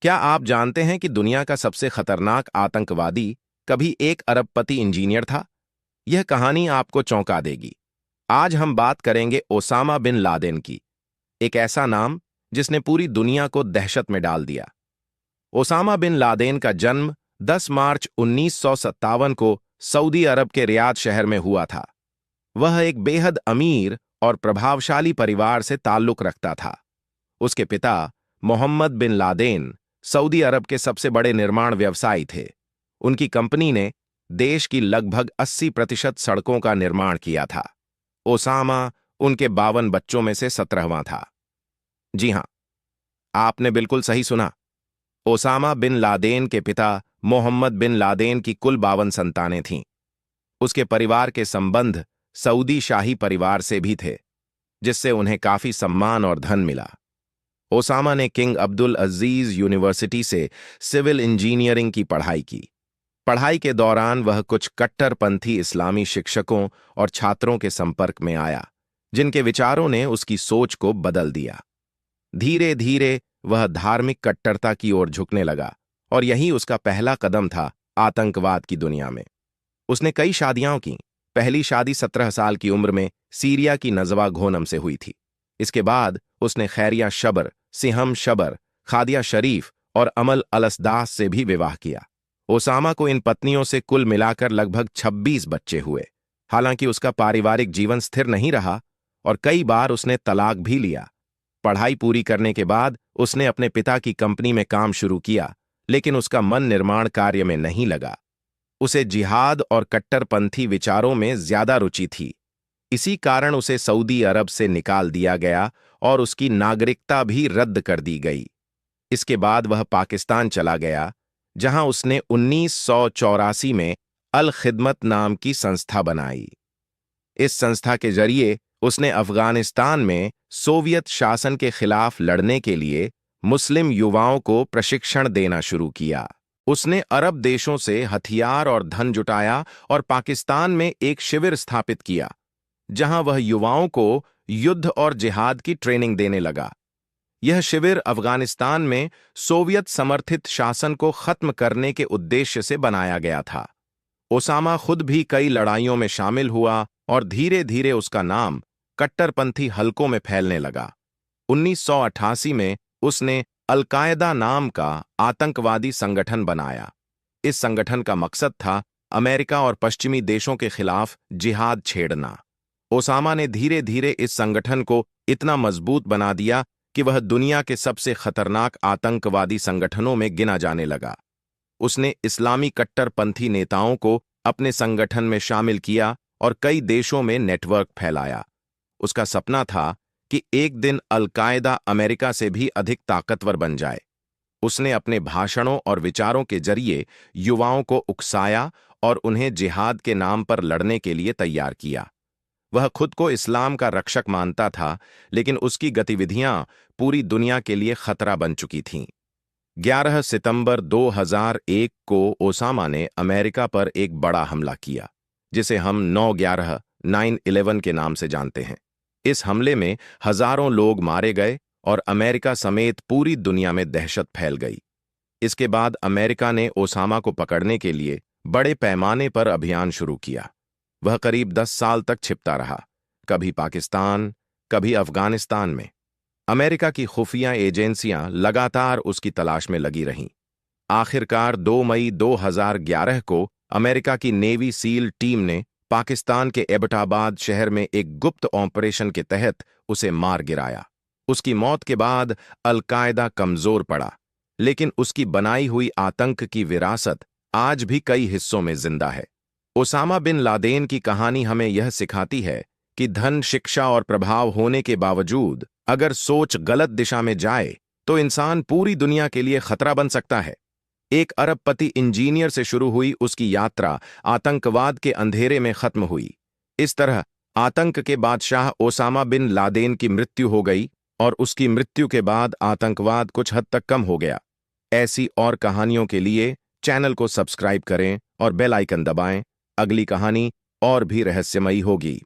क्या आप जानते हैं कि दुनिया का सबसे खतरनाक आतंकवादी कभी एक अरबपति इंजीनियर था? यह कहानी आपको चौंका देगी। आज हम बात करेंगे ओसामा बिन लादेन की, एक ऐसा नाम जिसने पूरी दुनिया को दहशत में डाल दिया। ओसामा बिन लादेन का जन्म 10 मार्च 1957 को सऊदी अरब के रियाद शहर में हुआ था। वह एक बेहद अमीर और प्रभावशाली परिवार से ताल्लुक रखता था। उसके पिता मोहम्मद बिन लादेन सऊदी अरब के सबसे बड़े निर्माण व्यवसायी थे। उनकी कंपनी ने देश की लगभग 80% सड़कों का निर्माण किया था। ओसामा उनके 52 बच्चों में से 17वां था। जी हां, आपने बिल्कुल सही सुना। ओसामा बिन लादेन के पिता मोहम्मद बिन लादेन की कुल 52 संतानें थीं। उसके परिवार के संबंध सऊदी शाही परिवार से भी थे, जिससे उन्हें काफी सम्मान और धन मिला। ओसामा ने किंग अब्दुल अजीज यूनिवर्सिटी से सिविल इंजीनियरिंग की पढ़ाई की। पढ़ाई के दौरान वह कुछ कट्टरपंथी इस्लामी शिक्षकों और छात्रों के संपर्क में आया, जिनके विचारों ने उसकी सोच को बदल दिया। धीरे धीरे वह धार्मिक कट्टरता की ओर झुकने लगा, और यही उसका पहला कदम था आतंकवाद की दुनिया में। उसने कई शादियां की। पहली शादी 17 साल की उम्र में सीरिया की नजवा घोनम से हुई थी। इसके बाद उसने खैरिया शबर, सिहम शबर, खादिया शरीफ और अमल अलसदास से भी विवाह किया। ओसामा को इन पत्नियों से कुल मिलाकर लगभग 26 बच्चे हुए। हालांकि उसका पारिवारिक जीवन स्थिर नहीं रहा और कई बार उसने तलाक भी लिया। पढ़ाई पूरी करने के बाद उसने अपने पिता की कंपनी में काम शुरू किया, लेकिन उसका मन निर्माण कार्य में नहीं लगा। उसे जिहाद और कट्टरपंथी विचारों में ज्यादा रुचि थी। इसी कारण उसे सऊदी अरब से निकाल दिया गया और उसकी नागरिकता भी रद्द कर दी गई। इसके बाद वह पाकिस्तान चला गया, जहां उसने 1984 में अल खिदमत नाम की संस्था बनाई। इस संस्था के जरिए उसने अफगानिस्तान में सोवियत शासन के खिलाफ लड़ने के लिए मुस्लिम युवाओं को प्रशिक्षण देना शुरू किया। उसने अरब देशों से हथियार और धन जुटाया और पाकिस्तान में एक शिविर स्थापित किया, जहां वह युवाओं को युद्ध और जिहाद की ट्रेनिंग देने लगा। यह शिविर अफगानिस्तान में सोवियत समर्थित शासन को खत्म करने के उद्देश्य से बनाया गया था। ओसामा खुद भी कई लड़ाइयों में शामिल हुआ और धीरे धीरे उसका नाम कट्टरपंथी हलकों में फैलने लगा। 1988 में उसने अल-कायदा नाम का आतंकवादी संगठन बनाया। इस संगठन का मकसद था अमेरिका और पश्चिमी देशों के खिलाफ जिहाद छेड़ना। ओसामा ने धीरे धीरे इस संगठन को इतना मजबूत बना दिया कि वह दुनिया के सबसे खतरनाक आतंकवादी संगठनों में गिना जाने लगा। उसने इस्लामी कट्टरपंथी नेताओं को अपने संगठन में शामिल किया और कई देशों में नेटवर्क फैलाया। उसका सपना था कि एक दिन अल-कायदा अमेरिका से भी अधिक ताकतवर बन जाए। उसने अपने भाषणों और विचारों के जरिए युवाओं को उकसाया और उन्हें जिहाद के नाम पर लड़ने के लिए तैयार किया। वह खुद को इस्लाम का रक्षक मानता था, लेकिन उसकी गतिविधियां पूरी दुनिया के लिए खतरा बन चुकी थीं। 11 सितंबर 2001 को ओसामा ने अमेरिका पर एक बड़ा हमला किया, जिसे हम 9/11 के नाम से जानते हैं। इस हमले में हजारों लोग मारे गए और अमेरिका समेत पूरी दुनिया में दहशत फैल गई। इसके बाद अमेरिका ने ओसामा को पकड़ने के लिए बड़े पैमाने पर अभियान शुरू किया। वह करीब 10 साल तक छिपता रहा, कभी पाकिस्तान, कभी अफगानिस्तान में। अमेरिका की खुफिया एजेंसियां लगातार उसकी तलाश में लगी रहीं। आखिरकार 2 मई 2011 को अमेरिका की नेवी सील टीम ने पाकिस्तान के एबटाबाद शहर में एक गुप्त ऑपरेशन के तहत उसे मार गिराया। उसकी मौत के बाद अल-कायदा कमजोर पड़ा, लेकिन उसकी बनाई हुई आतंक की विरासत आज भी कई हिस्सों में जिंदा है। ओसामा बिन लादेन की कहानी हमें यह सिखाती है कि धन, शिक्षा और प्रभाव होने के बावजूद अगर सोच गलत दिशा में जाए तो इंसान पूरी दुनिया के लिए खतरा बन सकता है। एक अरबपति इंजीनियर से शुरू हुई उसकी यात्रा आतंकवाद के अंधेरे में खत्म हुई। इस तरह आतंक के बादशाह ओसामा बिन लादेन की मृत्यु हो गई और उसकी मृत्यु के बाद आतंकवाद कुछ हद तक कम हो गया। ऐसी और कहानियों के लिए चैनल को सब्सक्राइब करें और बेल आइकन दबाएं। अगली कहानी और भी रहस्यमयी होगी।